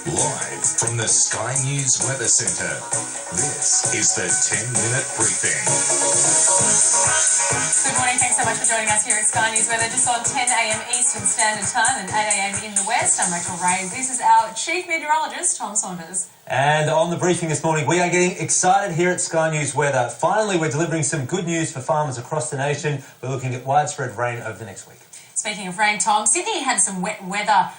Live from the Sky News Weather Centre, this is the 10-minute briefing. Good morning, thanks so much for joining us here at Sky News Weather, just on 10 a.m. Eastern Standard Time and 8 a.m. in the West. I'm Rachel Ray. This is our Chief Meteorologist, Tom Saunders. And on the briefing this morning, we are getting excited here at Sky News Weather. Finally, we're delivering some good news for farmers across the nation. We're looking at widespread rain over the next week. Speaking of rain, Tom, Sydney had some wet weather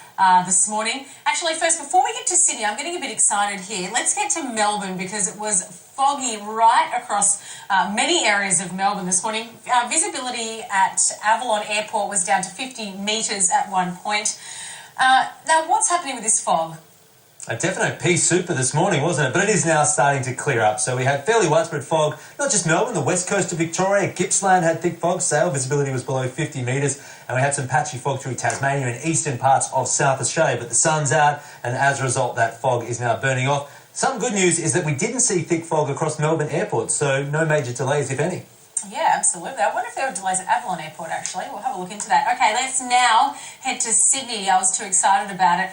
this morning. Actually, first, before we get to Sydney, I'm getting a bit excited here. Let's get to Melbourne because it was foggy right across many areas of Melbourne this morning. Visibility at Avalon Airport was down to 50 metres at one point. Now, what's happening with this fog? A definite pea super this morning, wasn't it? But it is now starting to clear up. So we had fairly widespread fog, not just Melbourne, the west coast of Victoria. Gippsland had thick fog. Sail visibility was below 50 metres. And we had some patchy fog through Tasmania and eastern parts of South Australia. But the sun's out, and as a result, that fog is now burning off. Some good news is that we didn't see thick fog across Melbourne Airport, so no major delays, if any. Yeah, absolutely. I wonder if there were delays at Avalon Airport, actually. We'll have a look into that. Okay, let's now head to Sydney. I was too excited about it.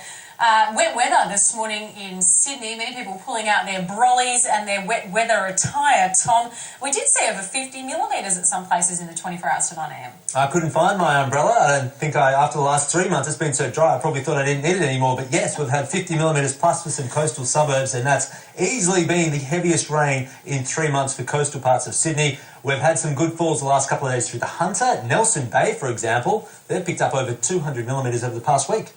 Wet weather this morning in Sydney. Many people pulling out their brollies and their wet weather attire, Tom. We did see over 50 millimetres at some places in the 24 hours to 9 a.m. I couldn't find my umbrella. I don't think after the last 3 months, it's been so dry, I probably thought I didn't need it anymore. But yes, we've had 50 millimetres plus for some coastal suburbs, and that's easily been the heaviest rain in 3 months for coastal parts of Sydney. We've had some good falls the last couple of days through the Hunter. Nelson Bay, for example, they've picked up over 200 millimetres over the past week.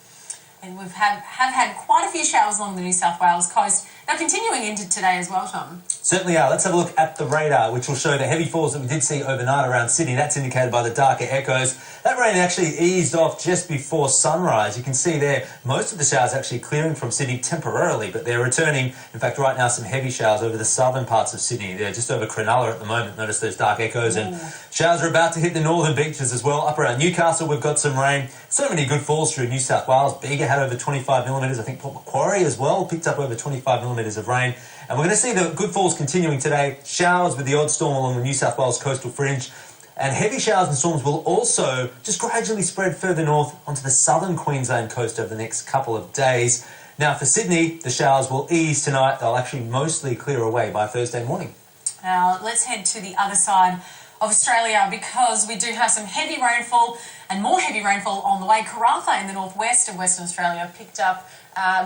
And we've have had quite a few showers along the New South Wales coast. They're continuing into today as well, Tom. Certainly are. Let's have a look at the radar, which will show the heavy falls that we did see overnight around Sydney. That's indicated by the darker echoes. That rain actually eased off just before sunrise. You can see there most of the showers actually clearing from Sydney temporarily, but they're returning. In fact, right now some heavy showers over the southern parts of Sydney. They're just over Cronulla at the moment. Notice those dark echoes. And showers are about to hit the northern beaches as well. Up around Newcastle, we've got some rain. So many good falls through New South Wales. Bega had over 25 millimetres. I think Port Macquarie as well picked up over 25 millimetres of rain. And we're going to see the good falls continuing today. Showers with the odd storm along the New South Wales coastal fringe. And heavy showers and storms will also just gradually spread further north onto the southern Queensland coast over the next couple of days. Now for Sydney, the showers will ease tonight. They'll actually mostly clear away by Thursday morning. Now let's head to the other side of Australia because we do have some heavy rainfall and more heavy rainfall on the way. Karratha in the northwest of Western Australia picked up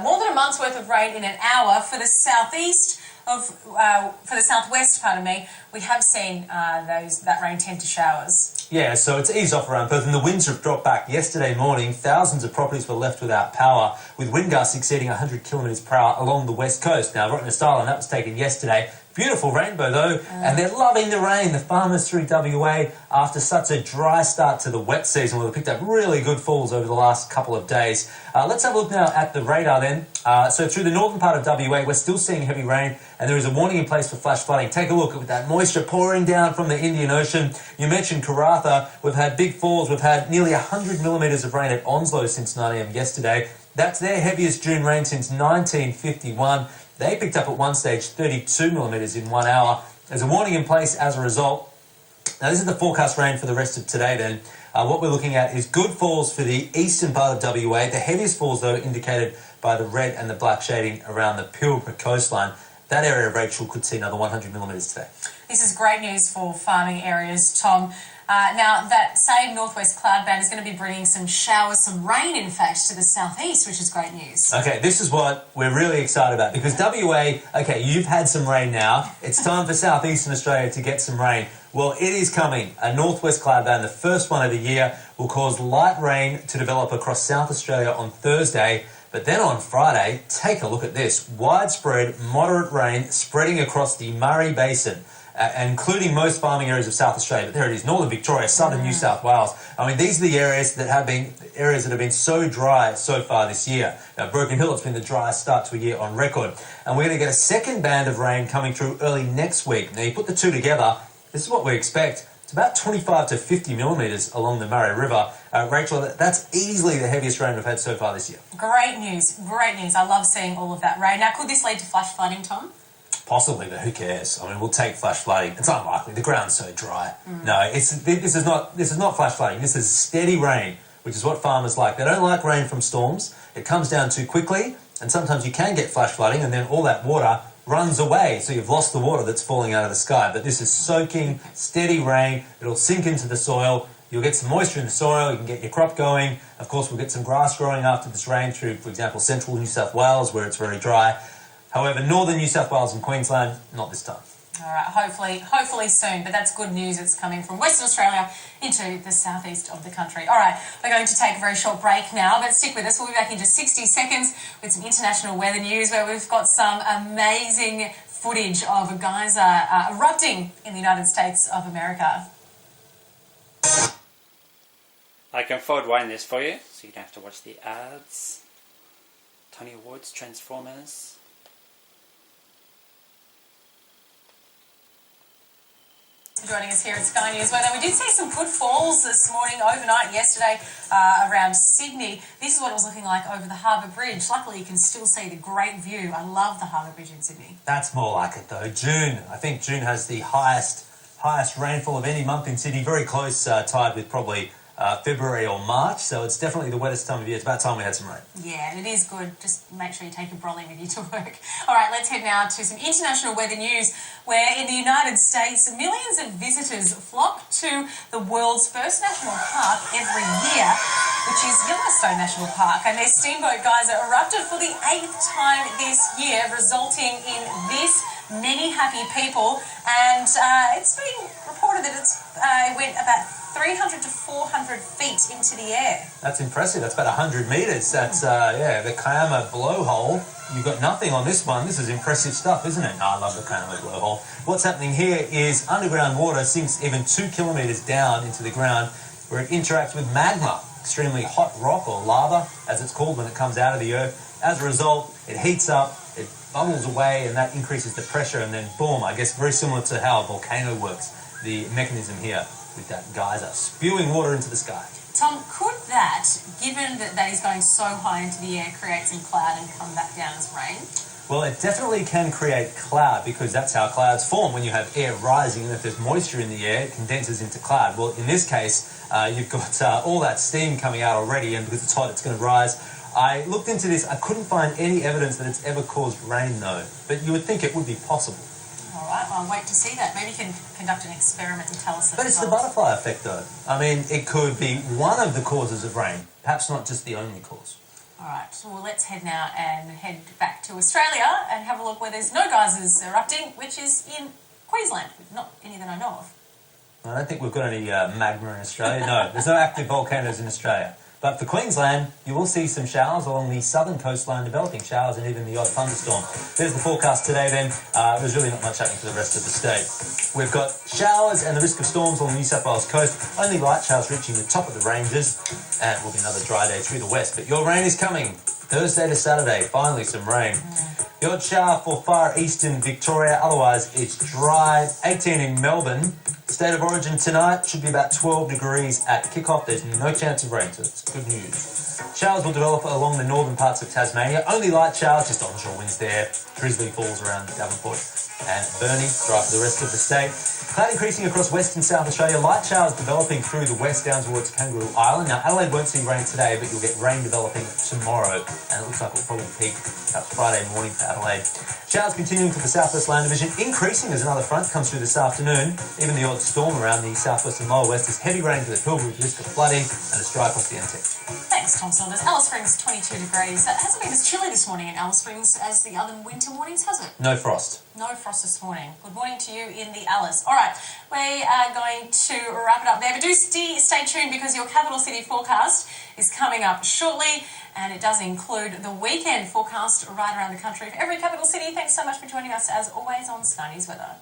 more than a month's worth of rain in an hour. For the southwest, we have seen that rain tend to showers. Yeah, so it's eased off around Perth, and the winds have dropped back. Yesterday morning, thousands of properties were left without power, with wind gusts exceeding 100 kilometres per hour along the west coast. Now, Rottnest Island, that was taken yesterday. Beautiful rainbow, though, and they're loving the rain. The farmers through WA, after such a dry start to the wet season, well, they picked up really good falls over the last couple of days. Let's have a look now at the radar then. So through the northern part of WA, we're still seeing heavy rain, and there is a warning in place for flash flooding. Take a look at that moisture pouring down from the Indian Ocean. You mentioned Karratha. We've had big falls. We've had nearly 100 millimetres of rain at Onslow since 9 a.m. yesterday. That's their heaviest June rain since 1951. They picked up at one stage 32 millimetres in 1 hour. There's a warning in place as a result. Now, this is the forecast rain for the rest of today then. What we're looking at is good falls for the eastern part of WA. The heaviest falls, though, indicated by the red and the black shading around the Pilbara coastline. That area of Rachel could see another 100 millimetres today. This is great news for farming areas, Tom. Now, that same northwest cloud band is going to be bringing some showers, some rain, in fact, to the southeast, which is great news. Okay, this is what we're really excited about because WA, okay, you've had some rain now. It's time for southeastern Australia to get some rain. Well, it is coming. A northwest cloud band, the first one of the year, will cause light rain to develop across South Australia on Thursday. But then on Friday, take a look at this. Widespread, moderate rain spreading across the Murray Basin. Including most farming areas of South Australia. But there it is, northern Victoria, southern New South Wales. I mean, these are the areas that have been so dry so far this year. Now, Broken Hill, it's been the driest start to a year on record. And we're going to get a second band of rain coming through early next week. Now, you put the two together, this is what we expect. It's about 25 to 50 millimetres along the Murray River. Rachel, that's easily the heaviest rain we've had so far this year. Great news, great news. I love seeing all of that rain. Now, could this lead to flash flooding, Tom? Possibly, but who cares? I mean, we'll take flash flooding. It's unlikely. The ground's so dry. No, this is not flash flooding. This is steady rain, which is what farmers like. They don't like rain from storms. It comes down too quickly, and sometimes you can get flash flooding, and then all that water runs away, so you've lost the water that's falling out of the sky. But this is soaking, steady rain. It'll sink into the soil. You'll get some moisture in the soil. You can get your crop going. Of course, we'll get some grass growing after this rain through, for example, central New South Wales, where it's very dry. However, northern New South Wales and Queensland, not this time. All right, hopefully soon, but that's good news. It's coming from Western Australia into the southeast of the country. All right, we're going to take a very short break now, but stick with us. We'll be back in just 60 seconds with some international weather news, where we've got some amazing footage of a geyser erupting in the United States of America. I can forward wind this for you, so you don't have to watch the ads. Tony Awards, Transformers. Joining us here at Sky News Weather. We did see some good falls this morning, overnight, yesterday, around Sydney. This is what it was looking like over the Harbour Bridge. Luckily, you can still see the great view. I love the Harbour Bridge in Sydney. That's more like it, though. June. I think June has the highest rainfall of any month in Sydney. Very close, tied with probably February or March, so it's definitely the wettest time of year. It's about time we had some rain. Yeah, and it is good. Just make sure you take your brolly with you to work. All right, let's head now to some international weather news, where in the United States, millions of visitors flock to the world's first national park every year, which is Yellowstone National Park. And their steamboat geyser erupted for the 8th time this year, resulting in this many happy people. And it's been reported that it went about 300 to 400 feet into the air. That's impressive. That's about 100 metres. That's, the Kiama blowhole. You've got nothing on this one. This is impressive stuff, isn't it? I love the Kiama blowhole. What's happening here is underground water sinks even 2 kilometres down into the ground, where it interacts with magma, extremely hot rock, or lava, as it's called when it comes out of the earth. As a result, it heats up, it bubbles away, and that increases the pressure, and then boom, I guess very similar to how a volcano works, the mechanism here with that geyser spewing water into the sky. Tom, could that, given that is going so high into the air, create some cloud and come back down as rain? Well, it definitely can create cloud, because that's how clouds form. When you have air rising, and if there's moisture in the air, it condenses into cloud. Well, in this case, you've got all that steam coming out already, and because it's hot, it's going to rise. I looked into this. I couldn't find any evidence that it's ever caused rain, though. But you would think it would be possible. All right, well, I'll wait to see that. Maybe you can conduct an experiment and tell us. But it's the butterfly effect, though. I mean, it could be one of the causes of rain, perhaps not just the only cause. All right, well, let's head now and head back to Australia and have a look where there's no geysers erupting, which is in Queensland. Not any that I know of. I don't think we've got any magma in Australia. No, there's no active volcanoes in Australia. But for Queensland, you will see some showers along the southern coastline, developing showers and even the odd thunderstorm. There's the forecast today then. There's really not much happening for the rest of the state. We've got showers and the risk of storms along the New South Wales coast. Only light showers reaching the top of the ranges. And it will be another dry day through the west. But your rain is coming. Thursday to Saturday, finally some rain. The odd shower for far eastern Victoria. Otherwise, it's dry. 18 in Melbourne. State of origin tonight should be about 12 degrees at kickoff. There's no chance of rain, so it's good news. Showers will develop along the northern parts of Tasmania. Only light showers, just onshore winds there. Drizzly falls around Devonport and Burnie. Dry for the rest of the state. Cloud increasing across western South Australia. Light showers developing through the west down towards Kangaroo Island. Now, Adelaide won't see rain today, but you'll get rain developing tomorrow. And it looks like it'll probably peak perhaps Friday morning for Adelaide. Showers continuing to the southwest land division, increasing as another front comes through this afternoon. Even the odd storm around the southwest and lower west. There's heavy rain to the Pilbara, risk of flooding, and it's dry across the NT. Thanks, Tom Saunders. Alice Springs, 22 degrees. It hasn't been as chilly this morning in Alice Springs as the other winter mornings, has it? No frost. No frost this morning. Good morning to you in the Alice. All right, we are going to wrap it up there, but do stay tuned, because your capital city forecast is coming up shortly, and it does include the weekend forecast right around the country for every capital city. Thanks so much for joining us, as always, on Sky News Weather.